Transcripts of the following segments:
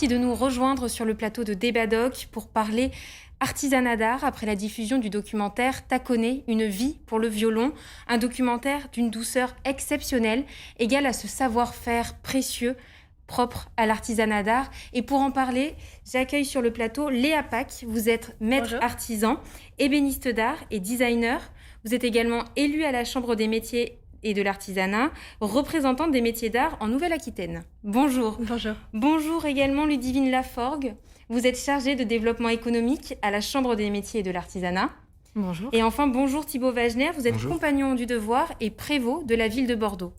Merci de nous rejoindre sur le plateau de Débadoc pour parler artisanat d'art après la diffusion du documentaire Taconner, une vie pour le violon, un documentaire d'une douceur exceptionnelle, égale à ce savoir-faire précieux propre à l'artisanat d'art. Et pour en parler, j'accueille sur le plateau Léa Pack. Vous êtes maître Bonjour. artisan, ébéniste d'art et designer. Vous êtes également élue à la Chambre des métiers et de l'artisanat, représentante des métiers d'art en Nouvelle-Aquitaine. Bonjour. Bonjour. Bonjour également Ludivine Laforgue. Vous êtes chargée de développement économique à la Chambre des métiers et de l'artisanat. Bonjour. Et enfin, bonjour Thibaut Wagner. Vous êtes Bonjour. compagnon du devoir et prévôt de la ville de Bordeaux.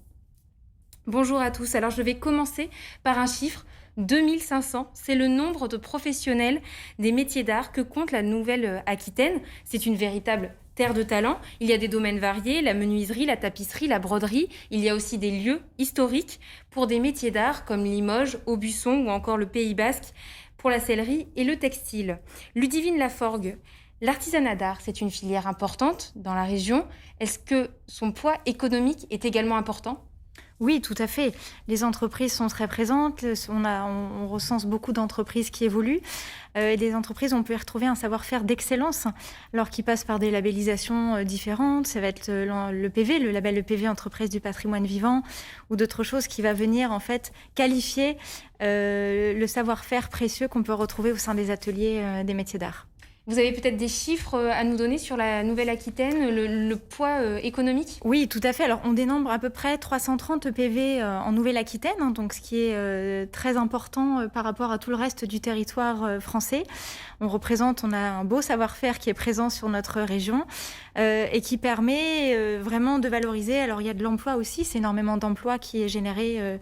Bonjour à tous. Alors, je vais commencer par un chiffre. 2500, c'est le nombre de professionnels des métiers d'art que compte la Nouvelle-Aquitaine. C'est une véritable terre de talent. Il y a des domaines variés, la menuiserie, la tapisserie, la broderie. Il y a aussi des lieux historiques pour des métiers d'art comme Limoges, Aubusson ou encore le Pays Basque pour la sellerie et le textile. Ludivine Laforgue, l'artisanat d'art, c'est une filière importante dans la région. Est-ce que son poids économique est également important ? Oui, tout à fait. Les entreprises sont très présentes. On recense beaucoup d'entreprises qui évoluent. Et des entreprises, on peut y retrouver un savoir-faire d'excellence, alors qui passe par des labellisations différentes. Ça va être le PV, le label EPV Entreprise du patrimoine vivant, ou d'autres choses qui va venir en fait qualifier le savoir-faire précieux qu'on peut retrouver au sein des ateliers des métiers d'art. Vous avez peut-être des chiffres à nous donner sur la Nouvelle-Aquitaine, le poids économique ? Oui, tout à fait. Alors, on dénombre à peu près 330 EPV en Nouvelle-Aquitaine, hein, donc ce qui est très important par rapport à tout le reste du territoire français. On a un beau savoir-faire qui est présent sur notre région et qui permet vraiment de valoriser. Alors, il y a de l'emploi aussi, c'est énormément d'emplois qui est généré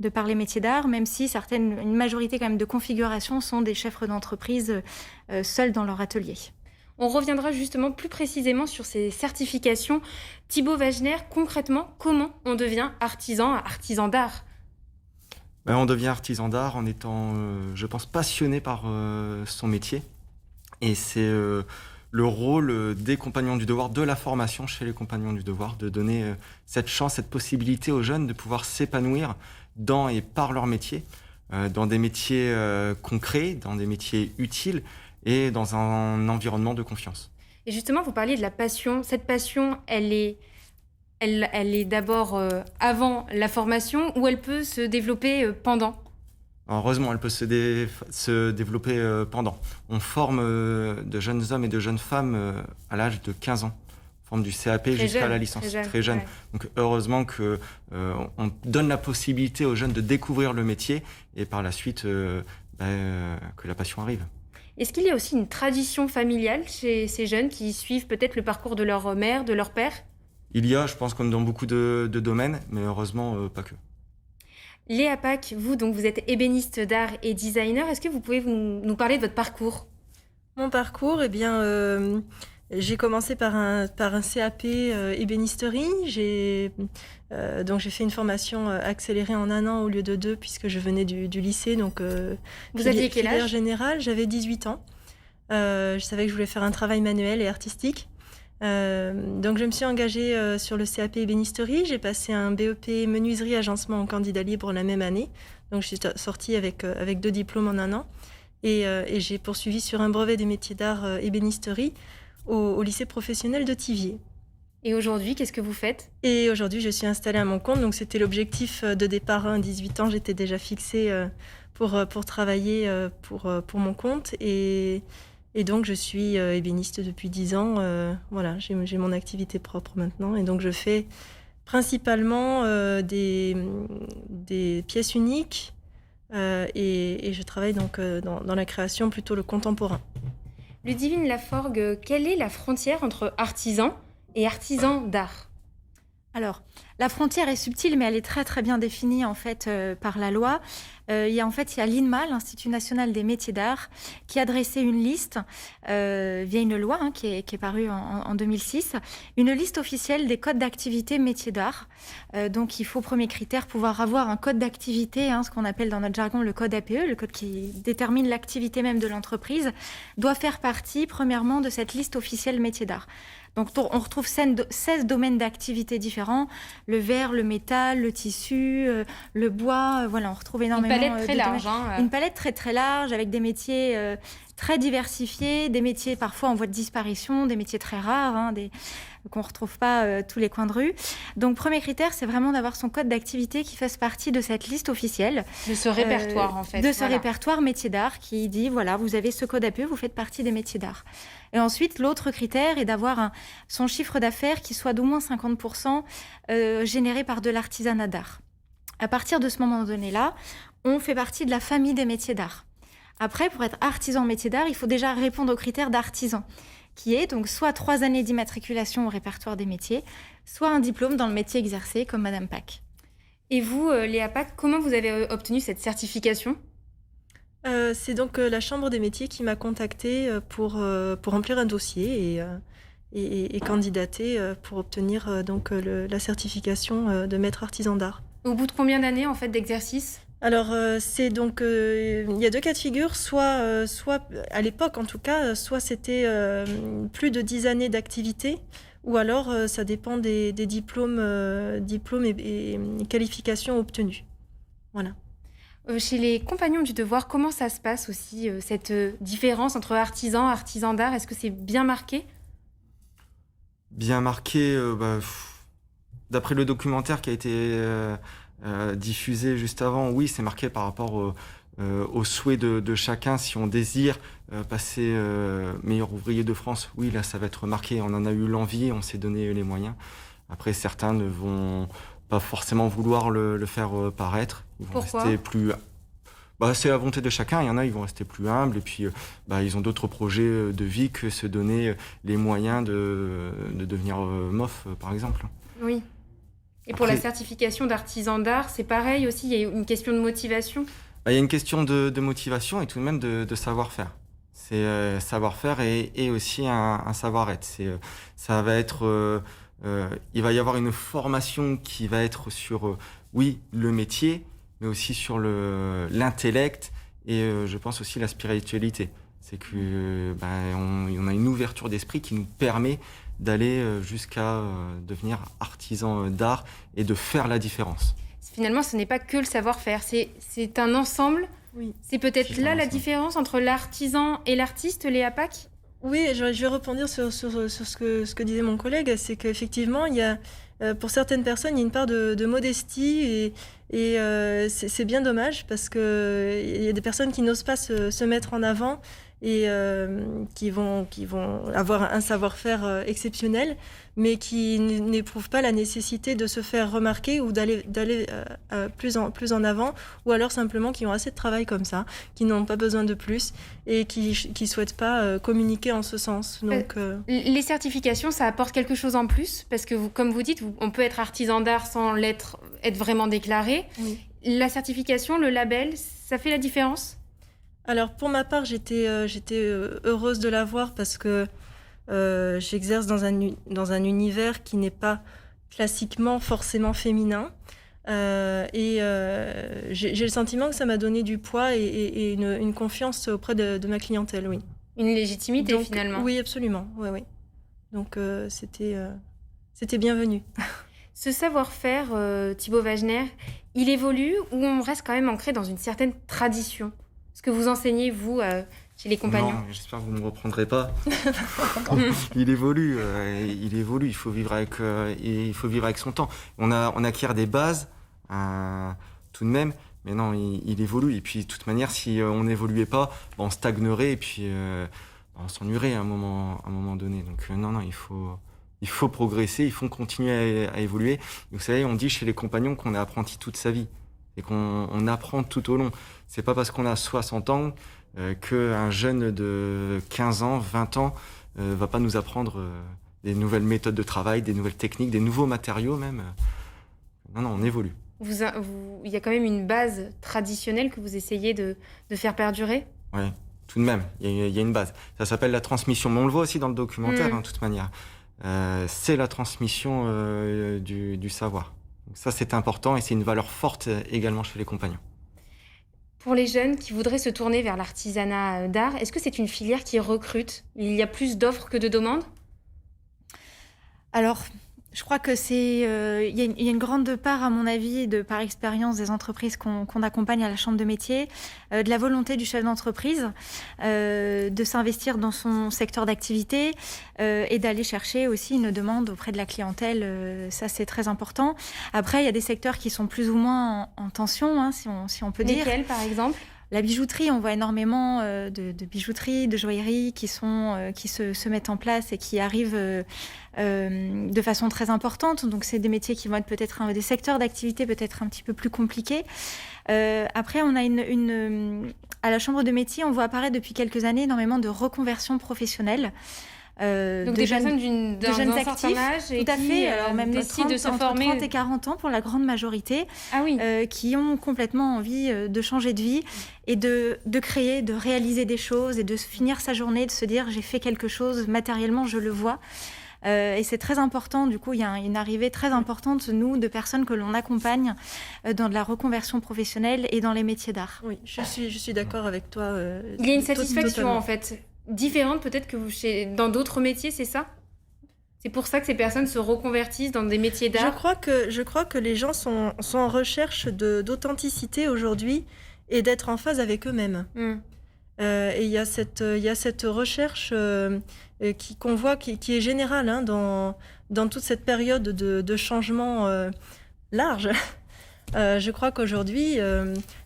de par les métiers d'art, même si une majorité quand même de configurations sont des chefs d'entreprise seuls dans leur atelier. On reviendra justement plus précisément sur ces certifications. Thibaut Wagner, concrètement, comment on devient artisan d'art ? On devient artisan d'art en étant, je pense, passionné par son métier. Et c'est le rôle des compagnons du devoir, de la formation chez les compagnons du devoir, de donner cette chance, cette possibilité aux jeunes de pouvoir s'épanouir dans et par leur métier, dans des métiers concrets, dans des métiers utiles et dans un environnement de confiance. Et justement, vous parliez de la passion. Cette passion, elle est d'abord avant la formation ou elle peut se développer pendant ? Heureusement, elle peut se développer pendant. On forme de jeunes hommes et de jeunes femmes à l'âge de 15 ans. On forme du CAP jusqu'à la licence, très jeune. Ouais. Donc heureusement qu'on donne la possibilité aux jeunes de découvrir le métier et par la suite que la passion arrive. Est-ce qu'il y a aussi une tradition familiale chez ces jeunes qui suivent peut-être le parcours de leur mère, de leur père ? Il y a, je pense, comme dans beaucoup de domaines, mais heureusement pas que. Léa Pack, vous êtes ébéniste d'art et designer. Est-ce que vous pouvez nous parler de votre parcours ? Mon parcours, j'ai commencé par un CAP ébénisterie. Donc j'ai fait une formation accélérée en 1 an au lieu de 2 puisque je venais du lycée. Donc, vous aviez quel filière âge ? générale, j'avais 18 ans. Je savais que je voulais faire un travail manuel et artistique. Donc je me suis engagée sur le CAP ébénisterie. J'ai passé un BEP menuiserie agencement en candidat libre la même année. Donc je suis sortie avec 2 diplômes en 1 an. Et j'ai poursuivi sur un brevet des métiers d'art ébénisterie au lycée professionnel de Thiviers. Et aujourd'hui, qu'est-ce que vous faites ? Et aujourd'hui, je suis installée à mon compte. Donc c'était l'objectif de départ. À 18 ans, j'étais déjà fixée pour travailler pour mon compte. Et donc, je suis ébéniste depuis 10 ans. Voilà, j'ai mon activité propre maintenant. Et donc, je fais principalement des pièces uniques et je travaille donc dans la création, plutôt le contemporain. Ludivine Laforgue, quelle est la frontière entre artisan et artisan d'art ? Alors, la frontière est subtile, mais elle est très très bien définie en fait par la loi. Il y a l'INMA, l'Institut national des métiers d'art, qui a dressé une liste via une loi qui est parue en 2006, une liste officielle des codes d'activité métiers d'art. Donc, il faut, premier critère, pouvoir avoir un code d'activité, ce qu'on appelle dans notre jargon le code APE, le code qui détermine l'activité même de l'entreprise, doit faire partie, premièrement, de cette liste officielle métiers d'art. Donc, on retrouve 16 domaines d'activité différents, le verre, le métal, le tissu, le bois. Voilà, on retrouve énormément. Une palette très de large. domaines. Une palette très très large avec des métiers très diversifiés, des métiers parfois en voie de disparition, des métiers très rares, qu'on ne retrouve pas tous les coins de rue. Donc, premier critère, c'est vraiment d'avoir son code d'activité qui fasse partie de cette liste officielle. De ce répertoire, en fait. De ce répertoire métier d'art qui dit, voilà, vous avez ce code APE, vous faites partie des métiers d'art. Et ensuite, l'autre critère est d'avoir son chiffre d'affaires qui soit d'au moins 50% généré par de l'artisanat d'art. À partir de ce moment donné-là, on fait partie de la famille des métiers d'art. Après, pour être artisan métier d'art, il faut déjà répondre aux critères d'artisan, qui est donc soit 3 années d'immatriculation au répertoire des métiers, soit un diplôme dans le métier exercé, comme Madame Pack. Et vous, Léa Pack, comment vous avez obtenu cette certification ? C'est donc la Chambre des métiers qui m'a contactée pour remplir un dossier et candidater pour obtenir donc la certification de maître artisan d'art. Au bout de combien d'années, en fait, d'exercice ? Alors, c'est donc, il y a 2 cas de figure, soit à l'époque en tout cas, soit c'était plus de 10 années d'activité, ou alors ça dépend des diplômes et qualifications obtenus. Voilà. Chez les compagnons du devoir, comment ça se passe aussi, cette différence entre artisan d'art ? Est-ce que c'est bien marqué ? Bien marqué, d'après le documentaire qui a été diffusé juste avant, oui, c'est marqué par rapport au souhait de chacun. Si on désire passer meilleur ouvrier de France, oui, là, ça va être marqué. On en a eu l'envie, on s'est donné les moyens. Après, certains ne vont pas forcément vouloir le faire paraître. Ils vont Pourquoi ? rester plus... c'est la volonté de chacun. Il y en a, ils vont rester plus humbles. Et puis, ils ont d'autres projets de vie que se donner les moyens de devenir MOF, par exemple. Oui. Et pour la certification d'artisan d'art, c'est pareil aussi, il y a une question de motivation ? Il y a une question de motivation et tout de même de savoir-faire. C'est savoir-faire et aussi un savoir-être. Ça va être... il va y avoir une formation qui va être sur, oui, le métier, mais aussi sur l'intellect et je pense aussi la spiritualité. C'est que on a une ouverture d'esprit qui nous permet d'aller jusqu'à devenir artisan d'art et de faire la différence. Finalement, ce n'est pas que le savoir-faire, c'est un ensemble. Oui. C'est peut-être là la différence entre l'artisan et l'artiste, Léa Pack ? Oui, je vais rebondir sur ce que disait mon collègue, c'est qu'effectivement, il y a, pour certaines personnes, il y a une part de modestie et c'est bien dommage parce qu'il y a des personnes qui n'osent pas se mettre en avant et qui vont avoir un savoir-faire exceptionnel, mais qui n'éprouvent pas la nécessité de se faire remarquer ou d'aller plus en avant, ou alors simplement qui ont assez de travail comme ça, qui n'ont pas besoin de plus et qui souhaitent pas communiquer en ce sens. Donc, Les certifications, ça apporte quelque chose en plus, parce que comme vous dites, on peut être artisan d'art sans être vraiment déclaré. Oui. La certification, le label, ça fait la différence ? Alors pour ma part, j'étais heureuse de l'avoir parce que j'exerce dans un univers qui n'est pas classiquement forcément féminin. J'ai le sentiment que ça m'a donné du poids et une confiance auprès de ma clientèle, oui. Une légitimité, Donc, finalement. Oui, absolument. Oui. Donc c'était bienvenu. Ce savoir-faire, Thibaut Wagner, il évolue ou on reste quand même ancré dans une certaine tradition ? Ce que vous enseignez, vous, chez les compagnons ? Non, j'espère que vous ne me reprendrez pas. Il évolue. Il faut vivre avec son temps. On acquiert des bases, tout de même, mais non, il évolue. Et puis, de toute manière, si on n'évoluait pas, on stagnerait et puis on s'ennuierait à un moment donné. Donc non, il faut progresser, il faut continuer à évoluer. Et vous savez, on dit chez les compagnons qu'on est apprenti toute sa vie et qu'on apprend tout au long. C'est pas parce qu'on a 60 ans qu'un jeune de 15 ans, 20 ans va pas nous apprendre des nouvelles méthodes de travail, des nouvelles techniques, des nouveaux matériaux même. Non, on évolue. Il y a quand même une base traditionnelle que vous essayez de faire perdurer ? Oui, tout de même, il y a une base. Ça s'appelle la transmission, mais on le voit aussi dans le documentaire, de toute manière. C'est la transmission du savoir. Donc ça, c'est important et c'est une valeur forte également chez les compagnons. Pour les jeunes qui voudraient se tourner vers l'artisanat d'art, est-ce que c'est une filière qui recrute ? Il y a plus d'offres que de demandes ? Alors, Je crois que il y a une grande part, à mon avis, par expérience des entreprises qu'on accompagne à la chambre de métier, de la volonté du chef d'entreprise de s'investir dans son secteur d'activité et d'aller chercher aussi une demande auprès de la clientèle. Ça, c'est très important. Après, il y a des secteurs qui sont plus ou moins en tension, hein, si on peut dire. Lesquels, par exemple ? La bijouterie, on voit énormément de bijouterie, de joaillerie qui se mettent en place et qui arrivent de façon très importante. Donc, c'est des métiers qui vont être peut-être des secteurs d'activité peut-être un petit peu plus compliqués. Après, on a à la chambre de métier, on voit apparaître depuis quelques années énormément de reconversions professionnelles. Donc des personnes de jeunes certain actifs, âge et tout à qui fait. Alors même décident de se entre former 30 et 40 ans pour la grande majorité, qui ont complètement envie de changer de vie et de créer, de réaliser des choses et de finir sa journée, de se dire j'ai fait quelque chose matériellement, je le vois. Et c'est très important, du coup, il y a une arrivée très importante, nous, de personnes que l'on accompagne dans de la reconversion professionnelle et dans les métiers d'art. Oui, je suis d'accord avec toi. Il y a une satisfaction, totalement. en fait, différente peut-être que dans d'autres métiers, c'est ça ? C'est pour ça que ces personnes se reconvertissent dans des métiers d'art ? Je crois que les gens sont en recherche d'authenticité aujourd'hui et d'être en phase avec eux-mêmes. Et il y a cette recherche qu'on voit qui est générale hein, dans toute cette période de changement large. Je crois qu'aujourd'hui,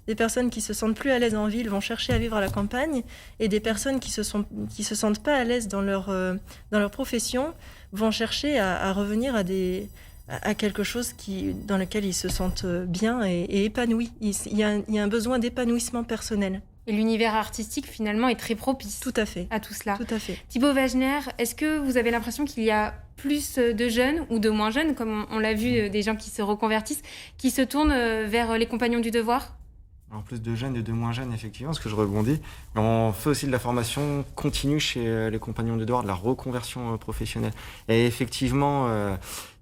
des personnes qui se sentent plus à l'aise en ville vont chercher à vivre à la campagne, et des personnes qui se sentent pas à l'aise dans leur profession vont chercher à revenir à quelque chose dans lequel ils se sentent bien et épanouis. Il y a un besoin d'épanouissement personnel. Et l'univers artistique, finalement, est très propice Tout à fait. à tout cela. Tout à fait. Thibaut Wagner, est-ce que vous avez l'impression qu'il y a plus de jeunes ou de moins jeunes, comme on l'a vu, des gens qui se reconvertissent, qui se tournent vers les compagnons du devoir ? En plus de jeunes et de moins jeunes, effectivement, parce que je rebondis, on fait aussi de la formation continue chez les compagnons du devoir, de la reconversion professionnelle. Et effectivement,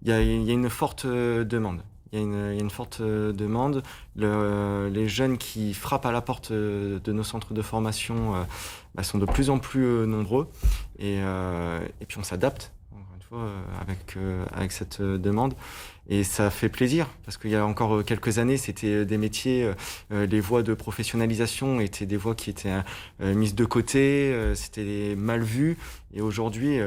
il y a une forte demande. Il y a une forte demande. Les jeunes qui frappent à la porte de nos centres de formation sont de plus en plus nombreux. Et puis on s'adapte, encore une fois, avec cette demande. Et ça fait plaisir, parce qu'il y a encore quelques années, c'était des métiers, les voies de professionnalisation étaient des voies qui étaient mises de côté, c'était mal vu. Et aujourd'hui,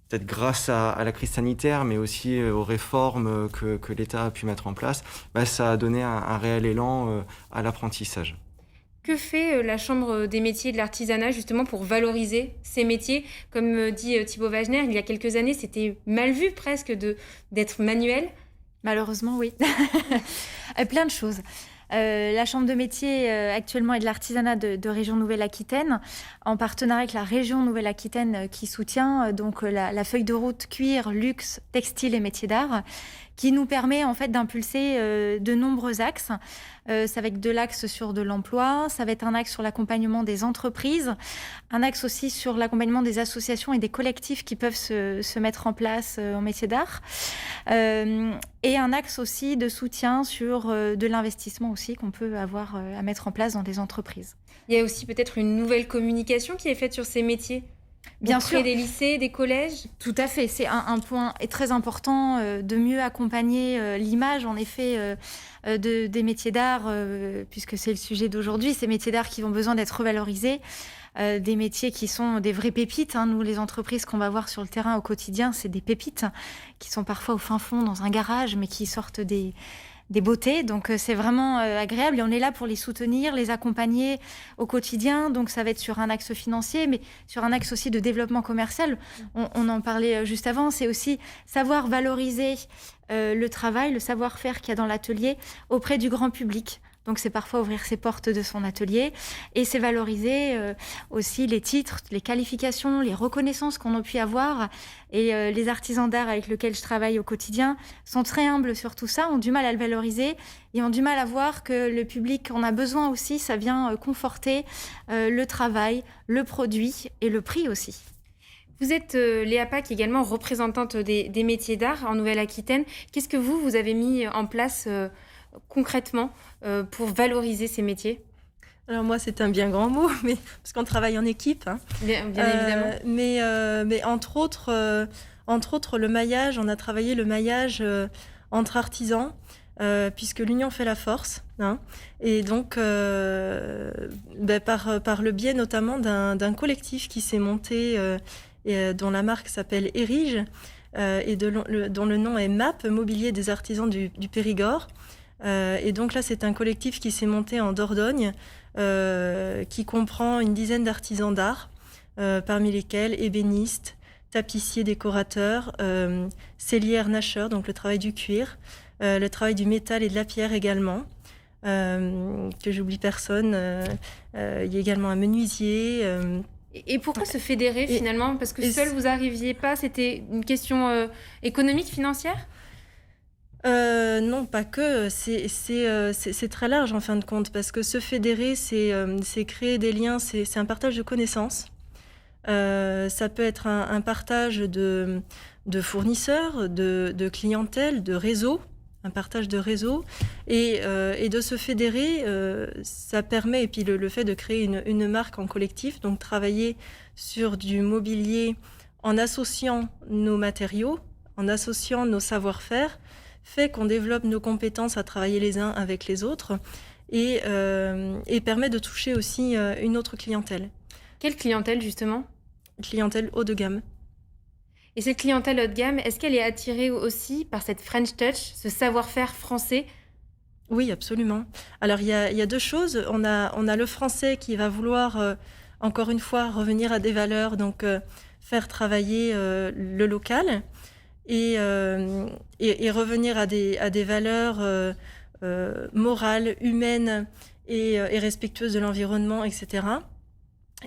peut-être grâce à la crise sanitaire, mais aussi aux réformes que l'État a pu mettre en place, ça a donné un réel élan à l'apprentissage. Que fait la Chambre des métiers et de l'artisanat justement pour valoriser ces métiers ? Comme dit Thibaut Wagner, il y a quelques années, c'était mal vu presque d'être manuel. Malheureusement, oui. Plein de choses. La Chambre de métier actuellement est de l'artisanat de région Nouvelle-Aquitaine, en partenariat avec la région Nouvelle-Aquitaine qui soutient donc la feuille de route cuir, luxe, textile et métiers d'art, qui nous permet en fait d'impulser de nombreux axes. Ça va être de l'axe sur de l'emploi, ça va être un axe sur l'accompagnement des entreprises, un axe aussi sur l'accompagnement des associations et des collectifs qui peuvent se mettre en place en métier d'art, et un axe aussi de soutien sur de l'investissement aussi qu'on peut avoir à mettre en place dans des entreprises. Il y a aussi peut-être une nouvelle communication qui est faite sur ces métiers ? Bien auprès sûr. Des lycées, des collèges ? Tout à fait, c'est un point très important de mieux accompagner l'image, en effet, des métiers d'art, puisque c'est le sujet d'aujourd'hui, ces métiers d'art qui ont besoin d'être revalorisés, des métiers qui sont des vraies pépites. Nous, les entreprises qu'on va voir sur le terrain au quotidien, c'est des pépites qui sont parfois au fin fond dans un garage, mais qui sortent des beautés. Donc, c'est vraiment agréable et on est là pour les soutenir, les accompagner au quotidien. Donc, ça va être sur un axe financier, mais sur un axe aussi de développement commercial. On en parlait juste avant. C'est aussi savoir valoriser le travail, le savoir-faire qu'il y a dans l'atelier auprès du grand public. Donc, c'est parfois ouvrir ses portes de son atelier et c'est valoriser aussi les titres, les qualifications, les reconnaissances qu'on a pu avoir. Et les artisans d'art avec lesquels je travaille au quotidien sont très humbles sur tout ça, ont du mal à le valoriser et ont du mal à voir que le public en a besoin aussi. Ça vient conforter le travail, le produit et le prix aussi. Vous êtes Léa Pack, également représentante des métiers d'art en Nouvelle-Aquitaine. Qu'est-ce que vous avez mis en place concrètement pour valoriser ces métiers ? Alors moi, c'est un bien grand mot, mais parce qu'on travaille en équipe. Hein. Bien évidemment. Mais entre autres, le maillage, on a travaillé le maillage entre artisans, puisque l'union fait la force. Hein. Et donc, par le biais notamment d'un collectif qui s'est monté, dont la marque s'appelle Érige, et dont le nom est MAP, Mobilier des artisans du Périgord. Et donc là, c'est un collectif qui s'est monté en Dordogne, qui comprend une dizaine d'artisans d'art, parmi lesquels ébénistes, tapissiers, décorateurs, sellières, nasheurs, donc le travail du cuir, le travail du métal et de la pierre également, que j'oublie personne. Il y a également un menuisier. Et pourquoi se fédérer finalement? Parce que seul vous n'arriviez pas, c'était une question économique, financière? Non, pas que. C'est très large en fin de compte, parce que se fédérer, c'est créer des liens, c'est un partage de connaissances. Ça peut être un partage de fournisseurs, de clientèle, de réseaux, un partage de réseaux. Et de se fédérer, ça permet, et puis le fait de créer une marque en collectif, donc travailler sur du mobilier en associant nos matériaux, en associant nos savoir-faire, fait qu'on développe nos compétences à travailler les uns avec les autres et permet de toucher aussi une autre clientèle. Quelle clientèle, justement? Clientèle haut de gamme. Et cette clientèle haut de gamme, est-ce qu'elle est attirée aussi par cette French Touch, ce savoir-faire français? Oui, absolument. Alors, il y a deux choses. On a le français qui va vouloir, encore une fois, revenir à des valeurs, donc faire travailler le local. Et revenir à des valeurs morales, humaines et respectueuses de l'environnement, etc.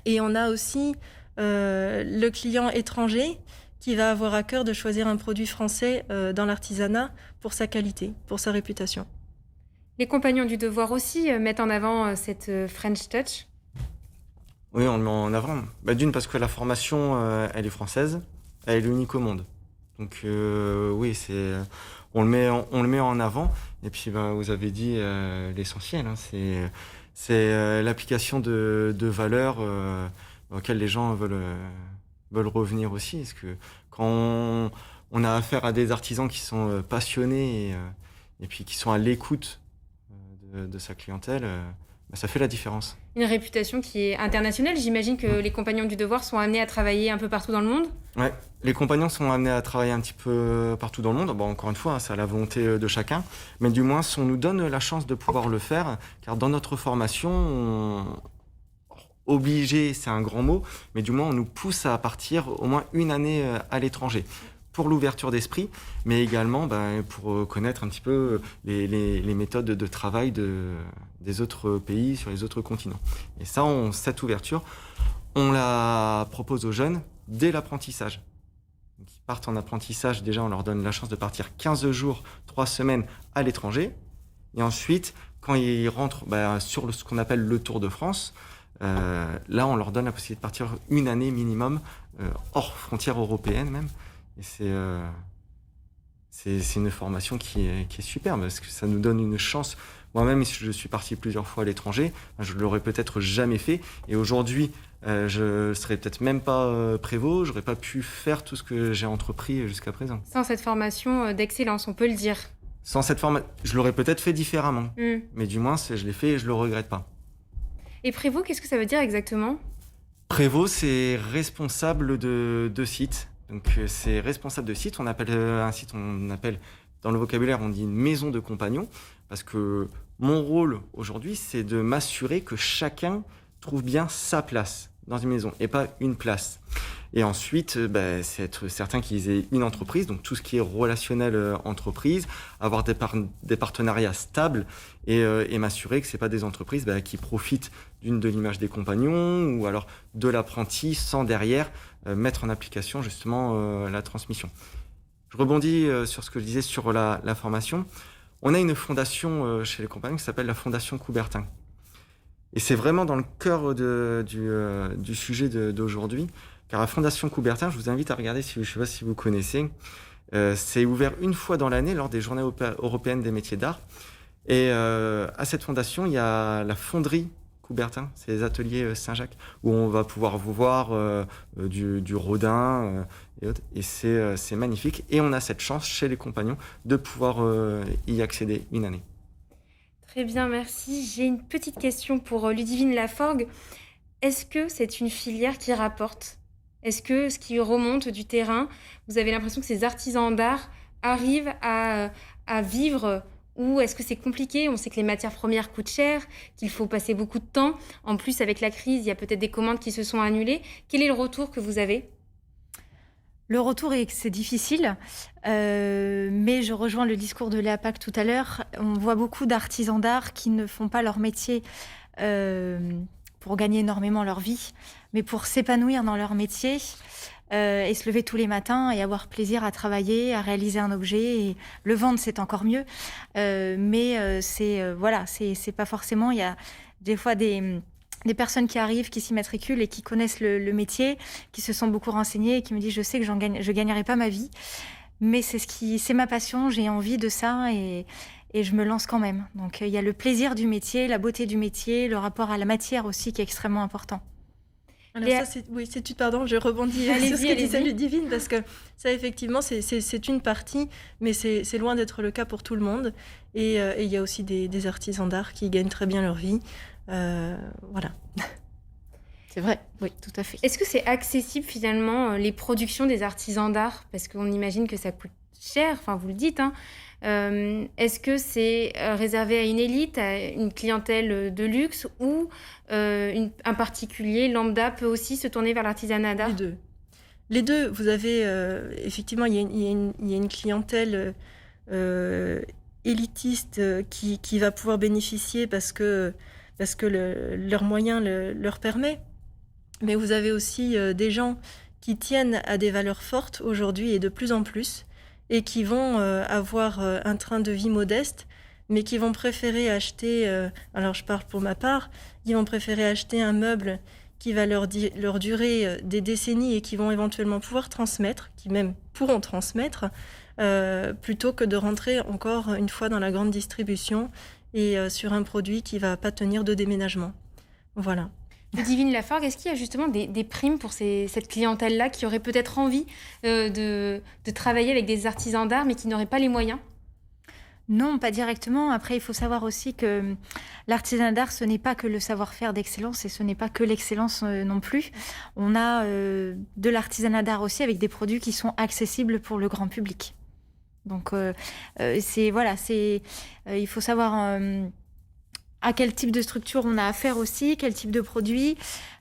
Et on a aussi le client étranger qui va avoir à cœur de choisir un produit français dans l'artisanat pour sa qualité, pour sa réputation. Les compagnons du devoir aussi mettent en avant cette French Touch? Oui, on le met en avant. D'une, parce que la formation, elle est française, elle est unique au monde. Donc oui, on le met en avant. Et puis vous avez dit l'essentiel, hein, c'est l'application de valeurs auxquelles les gens veulent revenir aussi. Parce que quand on a affaire à des artisans qui sont passionnés et puis qui sont à l'écoute de sa clientèle, ça fait la différence. Une réputation qui est internationale. J'imagine que les compagnons du devoir sont amenés à travailler un peu partout dans le monde. Ouais, les compagnons sont amenés à travailler un petit peu partout dans le monde. Bon, encore une fois, c'est à la volonté de chacun. Mais du moins, on nous donne la chance de pouvoir le faire, car dans notre formation, obligé, c'est un grand mot, mais du moins, on nous pousse à partir au moins une année à l'étranger. Pour l'ouverture d'esprit, mais également pour connaître un petit peu les méthodes de travail des autres pays sur les autres continents. Et ça, cette ouverture, on la propose aux jeunes dès l'apprentissage. Donc, ils partent en apprentissage, déjà on leur donne la chance de partir 15 jours, 3 semaines à l'étranger. Et ensuite, quand ils rentrent sur ce qu'on appelle le Tour de France, là on leur donne la possibilité de partir une année minimum, hors frontières européennes même. Et c'est une formation qui est superbe, parce que ça nous donne une chance. Moi-même, je suis parti plusieurs fois à l'étranger, je ne l'aurais peut-être jamais fait. Et aujourd'hui, je ne serais peut-être même pas prévôt, je n'aurais pas pu faire tout ce que j'ai entrepris jusqu'à présent. Sans cette formation d'excellence, on peut le dire. Sans cette formation, je l'aurais peut-être fait différemment. Mais du moins, je l'ai fait et je ne le regrette pas. Et prévôt, qu'est-ce que ça veut dire exactement? Prévôt, c'est responsable de site. Donc c'est responsable de site. On appelle un site, dans le vocabulaire, on dit une maison de compagnons, parce que mon rôle aujourd'hui, c'est de m'assurer que chacun trouve bien sa place dans une maison et pas une place. Et ensuite, c'est être certain qu'ils aient une entreprise, donc tout ce qui est relationnel entreprise, avoir des partenariats stables et m'assurer que c'est pas des entreprises qui profitent de l'image des compagnons ou alors de l'apprenti sans derrière mettre en application justement la transmission. Je rebondis sur ce que je disais sur la formation. On a une fondation chez les compagnons qui s'appelle la Fondation Coubertin. Et c'est vraiment dans le cœur du sujet d'aujourd'hui. Car la Fondation Coubertin, je vous invite à regarder, je ne sais pas si vous connaissez, c'est ouvert une fois dans l'année lors des Journées européennes des métiers d'art. Et à cette fondation, il y a la fonderie Coubertin, c'est les ateliers Saint-Jacques, où on va pouvoir vous voir du Rodin et autres. Et c'est magnifique. Et on a cette chance chez les compagnons de pouvoir y accéder une année. Très bien, merci. J'ai une petite question pour Ludivine Laforgue. Est-ce que c'est une filière qui rapporte? Est-ce que ce qui remonte du terrain, vous avez l'impression que ces artisans d'art arrivent à vivre, ou est-ce que c'est compliqué? On sait que les matières premières coûtent cher, qu'il faut passer beaucoup de temps. En plus, avec la crise, il y a peut-être des commandes qui se sont annulées. Quel est le retour que vous avez? Le retour est que c'est difficile, mais je rejoins le discours de Léa Pack tout à l'heure. On voit beaucoup d'artisans d'art qui ne font pas leur métier pour gagner énormément leur vie, mais pour s'épanouir dans leur métier et se lever tous les matins et avoir plaisir à travailler, à réaliser un objet. Et le vendre, c'est encore mieux, mais c'est pas forcément. Il y a des fois des personnes qui arrivent, qui s'y matriculent et qui connaissent le métier, qui se sont beaucoup renseignées et qui me disent: je sais que je gagnerai pas ma vie, mais c'est ma passion, j'ai envie de ça et je me lance quand même. Donc il y a le plaisir du métier, la beauté du métier, le rapport à la matière aussi qui est extrêmement important. Alors pardon, je rebondis sur ce que disait Ludivine, parce que ça, effectivement, c'est une partie, mais c'est loin d'être le cas pour tout le monde. Et il y a aussi des artisans d'art qui gagnent très bien leur vie. Voilà. C'est vrai, oui, tout à fait. Est-ce que c'est accessible finalement, les productions des artisans d'art? Parce qu'on imagine que ça coûte cher, enfin vous le dites, hein. Est-ce que c'est réservé à une élite, à une clientèle de luxe, ou un particulier lambda peut aussi se tourner vers l'artisanat d'art? Les deux. Vous avez effectivement, il y a une clientèle élitiste qui va pouvoir bénéficier parce que leurs moyens leur permettent. Mais vous avez aussi des gens qui tiennent à des valeurs fortes aujourd'hui et de plus en plus, et qui vont avoir un train de vie modeste, mais qui vont préférer acheter, alors je parle pour ma part, ils vont préférer acheter un meuble qui va leur durer des décennies et qui vont éventuellement pouvoir transmettre, qui même pourront transmettre, plutôt que de rentrer encore une fois dans la grande distribution et sur un produit qui ne va pas tenir de déménagement. Voilà. Ludivine Laforgue, est-ce qu'il y a justement des primes pour cette clientèle-là qui aurait peut-être envie de travailler avec des artisans d'art mais qui n'auraient pas les moyens? Non, pas directement. Après, il faut savoir aussi que l'artisanat d'art, ce n'est pas que le savoir-faire d'excellence et ce n'est pas que l'excellence non plus. On a de l'artisanat d'art aussi avec des produits qui sont accessibles pour le grand public. Donc, il faut savoir à quel type de structure on a affaire aussi, quel type de produit.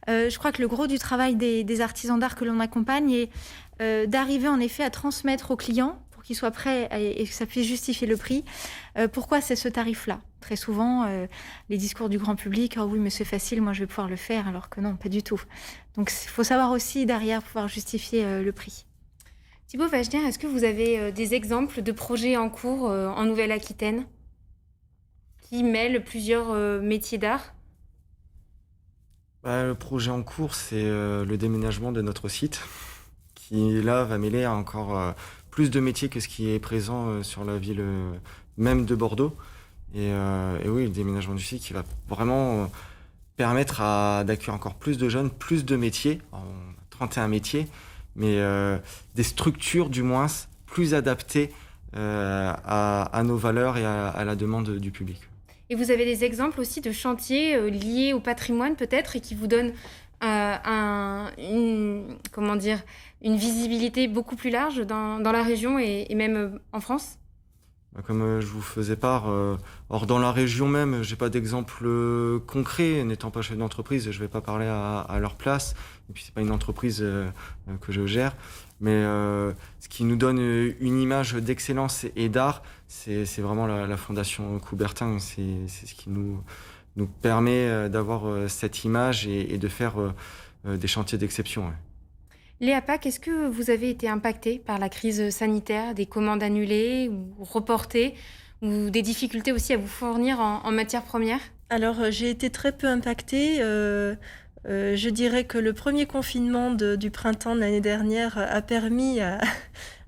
Je crois que le gros du travail des artisans d'art que l'on accompagne est d'arriver en effet à transmettre aux clients pour qu'ils soient prêts et que ça puisse justifier le prix. Pourquoi c'est ce tarif-là? Très souvent, les discours du grand public, « Oh oui, mais c'est facile, moi je vais pouvoir le faire », alors que non, pas du tout. Donc il faut savoir aussi derrière pouvoir justifier le prix. Thibaut Wagner, est-ce que vous avez des exemples de projets en cours en Nouvelle-Aquitaine qui mêlent plusieurs métiers d'art? Le projet en cours, c'est le déménagement de notre site, qui là va mêler encore plus de métiers que ce qui est présent sur la ville même de Bordeaux. Et oui, le déménagement du site qui va vraiment permettre d'accueillir encore plus de jeunes, plus de métiers, 31 métiers, mais des structures du moins plus adaptées à nos valeurs et à la demande du public. Et vous avez des exemples aussi de chantiers liés au patrimoine peut-être et qui vous donnent une visibilité beaucoup plus large dans la région et même en France? Comme je vous faisais part, or dans la région même, j'ai pas d'exemple concret. N'étant pas chef d'entreprise, je vais pas parler à leur place. Et puis c'est pas une entreprise que je gère. Mais ce qui nous donne une image d'excellence et d'art, c'est vraiment la Fondation Coubertin. C'est ce qui nous permet d'avoir cette image et de faire des chantiers d'exception. Ouais. Léa Pack, est-ce que vous avez été impactée par la crise sanitaire, des commandes annulées ou reportées, ou des difficultés aussi à vous fournir en matières premières? Alors, j'ai été très peu impactée. Je dirais que le premier confinement du printemps de l'année dernière a permis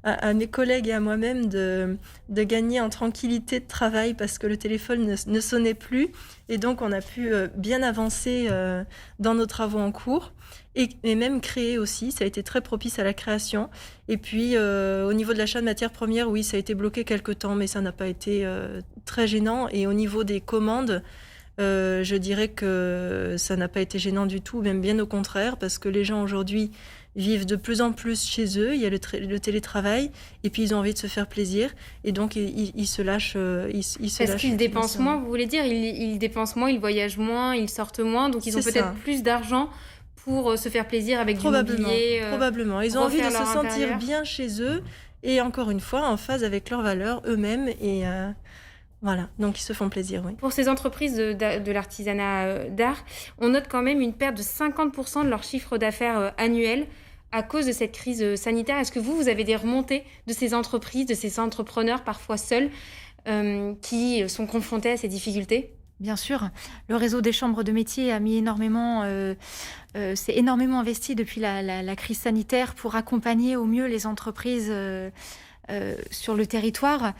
à mes collègues et à moi-même de gagner en tranquillité de travail parce que le téléphone ne sonnait plus. Et donc, on a pu bien avancer dans nos travaux en cours et même créer aussi. Ça a été très propice à la création. Et puis, au niveau de l'achat de matières premières, oui, ça a été bloqué quelque temps, mais ça n'a pas été très gênant. Et au niveau des commandes, je dirais que ça n'a pas été gênant du tout, même bien au contraire, parce que les gens aujourd'hui vivent de plus en plus chez eux, il y a le télétravail, et puis ils ont envie de se faire plaisir, et donc ils se lâchent. Parce qu'ils dépensent moins, vous voulez dire, ils dépensent moins, ils voyagent moins, ils sortent moins, donc ils ont peut-être plus d'argent pour se faire plaisir avec du mobilier. Probablement, ils ont envie de se sentir bien chez eux, et encore une fois, en phase avec leurs valeurs eux-mêmes, et voilà, donc ils se font plaisir, oui. Pour ces entreprises de l'artisanat d'art, on note quand même une perte de 50% de leur chiffre d'affaires annuel à cause de cette crise sanitaire. Est-ce que vous avez des remontées de ces entreprises, de ces entrepreneurs parfois seuls, qui sont confrontés à ces difficultés ? Bien sûr, le réseau des chambres de métiers a mis s'est énormément investi depuis la crise sanitaire pour accompagner au mieux les entreprises sur le territoire.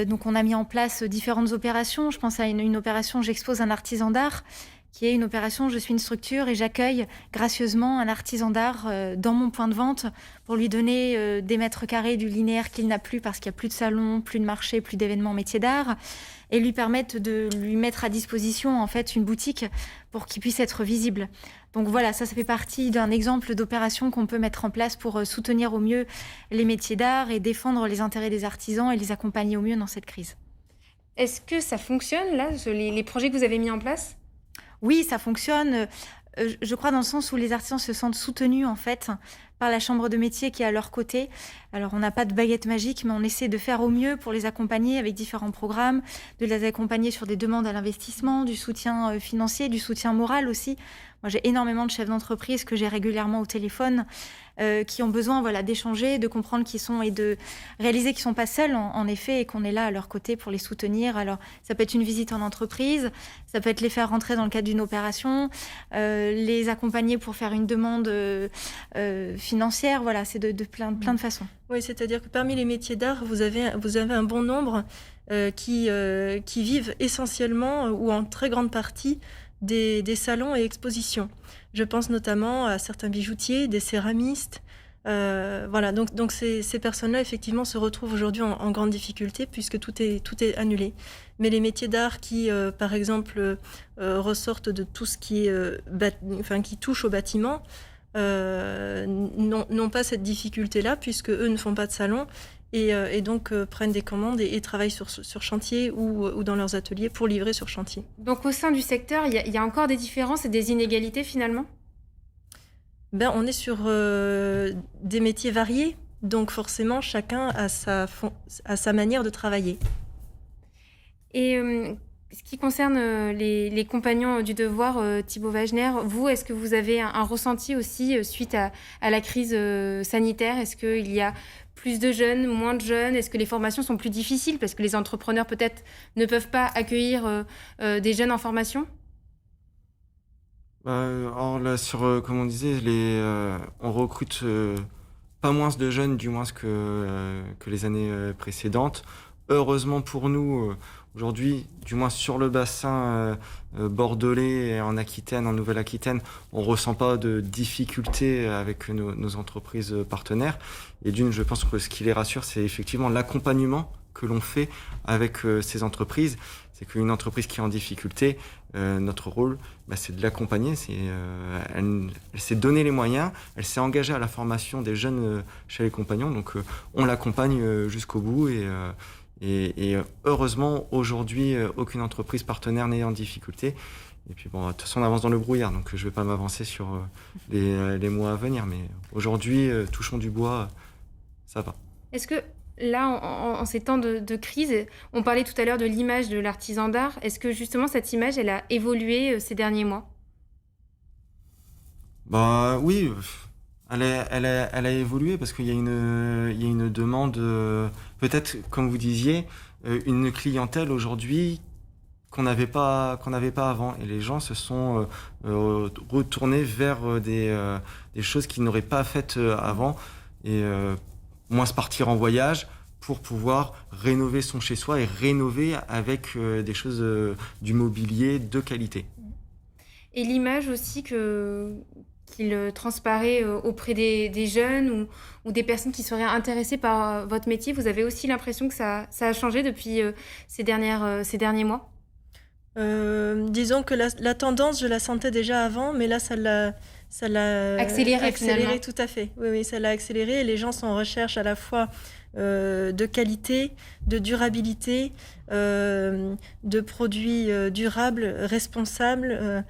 Donc on a mis en place différentes opérations. Je pense à une opération J'expose un artisan d'art, qui est une opération je suis une structure et j'accueille gracieusement un artisan d'art dans mon point de vente pour lui donner des mètres carrés du linéaire qu'il n'a plus parce qu'il n'y a plus de salon, plus de marché, plus d'événements métiers d'art, et lui permettre de lui mettre à disposition en fait une boutique pour qu'il puisse être visible. Donc voilà, ça fait partie d'un exemple d'opération qu'on peut mettre en place pour soutenir au mieux les métiers d'art et défendre les intérêts des artisans et les accompagner au mieux dans cette crise. Est-ce que ça fonctionne, là, les projets que vous avez mis en place ? Oui, ça fonctionne. Je crois dans le sens où les artisans se sentent soutenus en fait par la chambre de métier qui est à leur côté. Alors on n'a pas de baguette magique, mais on essaie de faire au mieux pour les accompagner avec différents programmes, de les accompagner sur des demandes à l'investissement, du soutien financier, du soutien moral aussi. Moi, j'ai énormément de chefs d'entreprise que j'ai régulièrement au téléphone qui ont besoin d'échanger, de comprendre qui sont et de réaliser qu'ils ne sont pas seuls, en effet, et qu'on est là à leur côté pour les soutenir. Alors, ça peut être une visite en entreprise, ça peut être les faire rentrer dans le cadre d'une opération, les accompagner pour faire une demande financière. Voilà, c'est de plein de façons. Oui, c'est-à-dire que parmi les métiers d'art, vous avez un bon nombre qui vivent essentiellement ou en très grande partie des salons et expositions. Je pense notamment à certains bijoutiers, des céramistes. Voilà, donc ces personnes-là, effectivement, se retrouvent aujourd'hui en grande difficulté puisque tout est annulé. Mais les métiers d'art qui, par exemple, ressortent de tout ce qui est, qui touche au bâtiment, n'ont pas cette difficulté-là puisque eux ne font pas de salon et donc prennent des commandes et travaillent sur chantier ou dans leurs ateliers pour livrer sur chantier. Donc au sein du secteur, il y a encore des différences et des inégalités finalement ? On est sur des métiers variés, donc forcément chacun a sa manière de travailler. Et ce qui concerne les compagnons du devoir, Thibaut Wagner, vous, est-ce que vous avez un ressenti aussi suite à la crise sanitaire ? Est-ce qu'il y a plus de jeunes, moins de jeunes ? Est-ce que les formations sont plus difficiles parce que les entrepreneurs peut-être ne peuvent pas accueillir des jeunes en formation ? Alors là, comme on disait, on recrute pas moins de jeunes, du moins que les années précédentes. Heureusement pour nous, aujourd'hui, du moins sur le bassin bordelais et en Aquitaine, en Nouvelle-Aquitaine, on ne ressent pas de difficultés avec nos entreprises partenaires. Et je pense que ce qui les rassure, c'est effectivement l'accompagnement que l'on fait avec ces entreprises. C'est qu'une entreprise qui est en difficulté, notre rôle, c'est de l'accompagner. Elle s'est donné les moyens, elle s'est engagée à la formation des jeunes chez les compagnons. Donc on l'accompagne jusqu'au bout et heureusement, aujourd'hui, aucune entreprise partenaire n'est en difficulté. Et puis de toute façon, on avance dans le brouillard, donc je ne vais pas m'avancer sur les mois à venir. Mais aujourd'hui, touchons du bois, ça va. Est-ce que là, en ces temps de crise, on parlait tout à l'heure de l'image de l'artisan d'art. Est-ce que justement cette image, elle a évolué ces derniers mois ? Oui, elle a évolué parce qu'il y a une demande, peut-être comme vous disiez, une clientèle aujourd'hui qu'on n'avait pas avant. Et les gens se sont retournés vers des choses qu'ils n'auraient pas faites avant. Et moins se partir en voyage pour pouvoir rénover son chez-soi et rénover avec des choses, du mobilier de qualité. Et l'image aussi qu'il transparaît auprès des jeunes ou des personnes qui seraient intéressées par votre métier, vous avez aussi l'impression que ça a changé depuis ces derniers mois? Disons que la tendance, je la sentais déjà avant, mais là, ça l'a Accéléré, finalement. tout à fait. Oui, oui, ça l'a accéléré. Et les gens sont en recherche à la fois de qualité, de durabilité, de produits durables, responsables,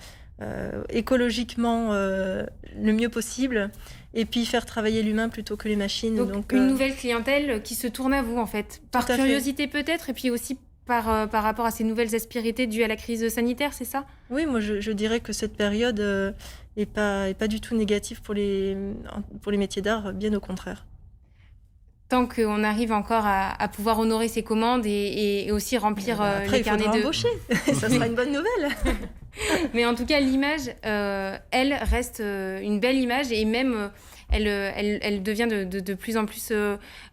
écologiquement le mieux possible, et puis faire travailler l'humain plutôt que les machines. Donc une nouvelle clientèle qui se tourne à vous, en fait, par Tout à fait. curiosité peut-être, et puis aussi par rapport à ces nouvelles aspérités dues à la crise sanitaire, c'est ça? Oui, moi je dirais que cette période est pas du tout négative pour les métiers d'art, bien au contraire. Tant qu'on arrive encore à pouvoir honorer ses commandes et aussi remplir Après, les carnets il faudra de... embaucher, ça sera une bonne nouvelle. Mais en tout cas, l'image, elle reste une belle image, et même elle devient de plus en plus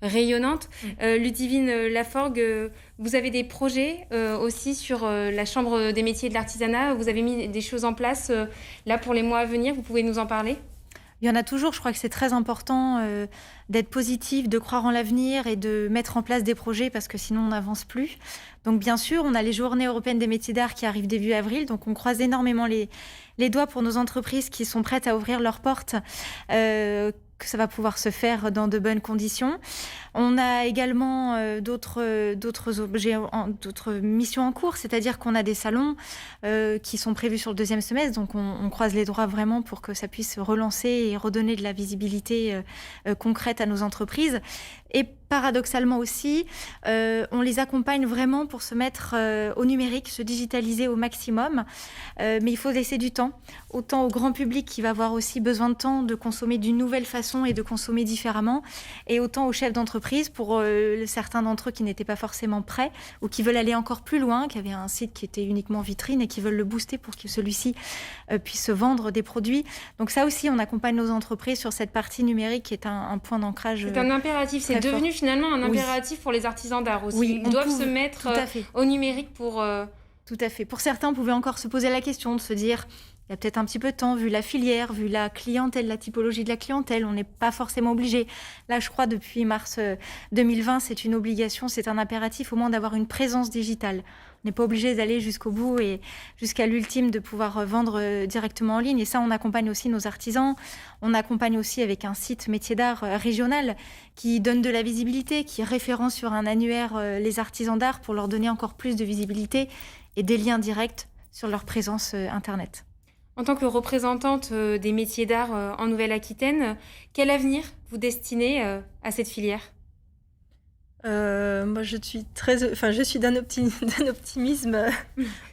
rayonnante. Ludivine Laforgue, vous avez des projets aussi sur la Chambre des métiers et de l'artisanat. Vous avez mis des choses en place là pour les mois à venir. Vous pouvez nous en parler? Il y en a toujours. Je crois que c'est très important d'être positif, de croire en l'avenir et de mettre en place des projets, parce que sinon on n'avance plus. Donc bien sûr, on a les Journées européennes des métiers d'art qui arrivent début avril. Donc on croise énormément les doigts pour nos entreprises qui sont prêtes à ouvrir leurs portes, que ça va pouvoir se faire dans de bonnes conditions. On a également d'autres missions en cours, c'est-à-dire qu'on a des salons qui sont prévus sur le 2e semestre, donc on croise les doigts vraiment pour que ça puisse relancer et redonner de la visibilité concrète à nos entreprises. Et paradoxalement aussi, on les accompagne vraiment pour se mettre au numérique, se digitaliser au maximum. Mais il faut laisser du temps, autant au grand public qui va avoir aussi besoin de temps de consommer d'une nouvelle façon et de consommer différemment, et autant aux chefs d'entreprise, pour certains d'entre eux qui n'étaient pas forcément prêts ou qui veulent aller encore plus loin, qui avaient un site qui était uniquement vitrine et qui veulent le booster pour que celui-ci puisse vendre des produits. Donc ça aussi, on accompagne nos entreprises sur cette partie numérique qui est un point d'ancrage. C'est un impératif, c'est devenu finalement un impératif pour les artisans d'art aussi. Oui, ils doivent se mettre au numérique pour... Tout à fait. Pour certains, on pouvait encore se poser la question de se dire, il y a peut-être un petit peu de temps, vu la filière, vu la clientèle, la typologie de la clientèle, on n'est pas forcément obligé. Là, je crois, depuis mars 2020, c'est une obligation, c'est un impératif au moins d'avoir une présence digitale. On n'est pas obligé d'aller jusqu'au bout et jusqu'à l'ultime de pouvoir vendre directement en ligne. Et ça, on accompagne aussi nos artisans. On accompagne aussi avec un site métier d'art régional qui donne de la visibilité, qui référence sur un annuaire les artisans d'art pour leur donner encore plus de visibilité et des liens directs sur leur présence Internet. En tant que représentante des métiers d'art en Nouvelle-Aquitaine, quel avenir vous destinez à cette filière ? Moi, je suis d'un optimisme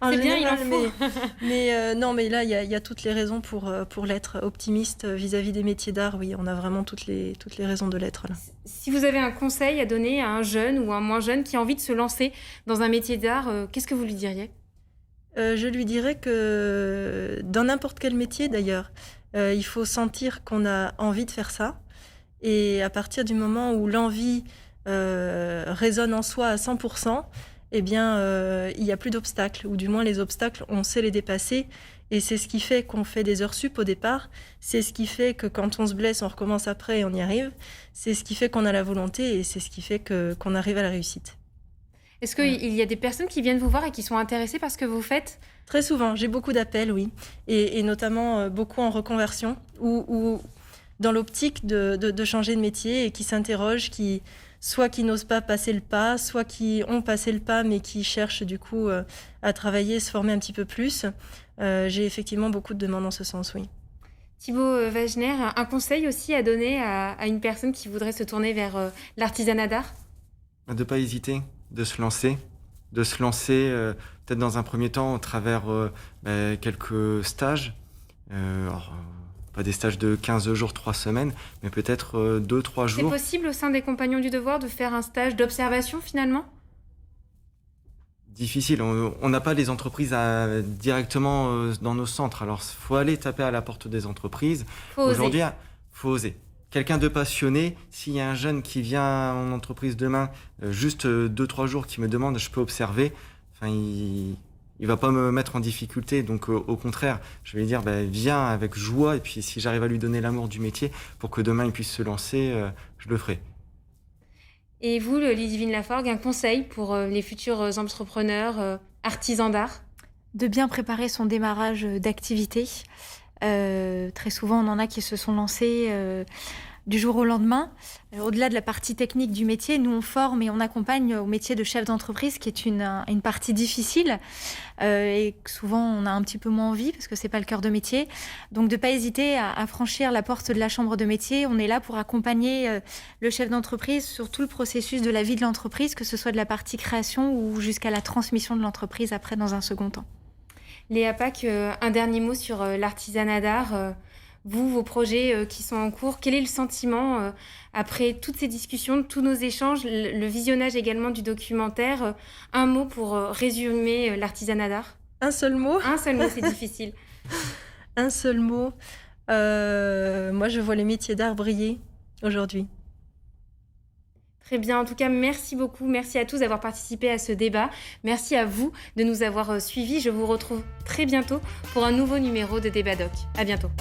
en C'est bien, général, il en faut. mais là, il y a toutes les raisons pour l'être optimiste vis-à-vis des métiers d'art. Oui, on a vraiment toutes les raisons de l'être, là. Si vous avez un conseil à donner à un jeune ou un moins jeune qui a envie de se lancer dans un métier d'art, qu'est-ce que vous lui diriez ? Je lui dirais que dans n'importe quel métier, d'ailleurs, il faut sentir qu'on a envie de faire ça. Et à partir du moment où l'envie résonne en soi à 100%, eh bien, il n'y a plus d'obstacles. Ou du moins, les obstacles, on sait les dépasser. Et c'est ce qui fait qu'on fait des heures sup au départ. C'est ce qui fait que quand on se blesse, on recommence après et on y arrive. C'est ce qui fait qu'on a la volonté et c'est ce qui fait qu'on arrive à la réussite. Est-ce qu'il y a des personnes qui viennent vous voir et qui sont intéressées par ce que vous faites ? Très souvent, j'ai beaucoup d'appels, oui. Et notamment beaucoup en reconversion ou dans l'optique de changer de métier et qui s'interrogent, soit qui n'osent pas passer le pas, soit qui ont passé le pas mais qui cherchent du coup à travailler, se former un petit peu plus. J'ai effectivement beaucoup de demandes en ce sens, oui. Thibaut Wagner, un conseil aussi à donner à une personne qui voudrait se tourner vers l'artisanat d'art ? De ne pas hésiter, de se lancer peut-être dans un premier temps au travers quelques stages. Pas des stages de 15 jours, 3 semaines, mais peut-être 2-3 jours. C'est possible au sein des Compagnons du Devoir de faire un stage d'observation finalement ? Difficile, on n'a pas les entreprises dans nos centres, alors il faut aller taper à la porte des entreprises. Aujourd'hui, il faut oser. quelqu'un de passionné. S'il y a un jeune qui vient en entreprise demain, juste 2-3 jours, qui me demande, je peux observer, enfin, il va pas me mettre en difficulté. Donc, au contraire, je vais lui dire, viens avec joie. Et puis, si j'arrive à lui donner l'amour du métier pour que demain, il puisse se lancer, je le ferai. Et vous, Ludivine Laforgue, un conseil pour les futurs entrepreneurs, artisans d'art? De bien préparer son démarrage d'activité. Très souvent, on en a qui se sont lancés du jour au lendemain. Au-delà de la partie technique du métier, nous, on forme et on accompagne au métier de chef d'entreprise, qui est une partie difficile et que souvent, on a un petit peu moins envie parce que c'est pas le cœur de métier. Donc, de ne pas hésiter à franchir la porte de la chambre de métier. On est là pour accompagner le chef d'entreprise sur tout le processus de la vie de l'entreprise, que ce soit de la partie création ou jusqu'à la transmission de l'entreprise après, dans un second temps. Léa Pâques, un dernier mot sur l'artisanat d'art. Vous, vos projets qui sont en cours, quel est le sentiment après toutes ces discussions, tous nos échanges, le visionnage également du documentaire? Un mot pour résumer l'artisanat d'art? Un seul mot? Un seul mot, c'est difficile. Un seul mot. Moi, je vois les métiers d'art briller aujourd'hui. Très bien. En tout cas, merci beaucoup. Merci à tous d'avoir participé à ce débat. Merci à vous de nous avoir suivis. Je vous retrouve très bientôt pour un nouveau numéro de Débat Doc. À bientôt.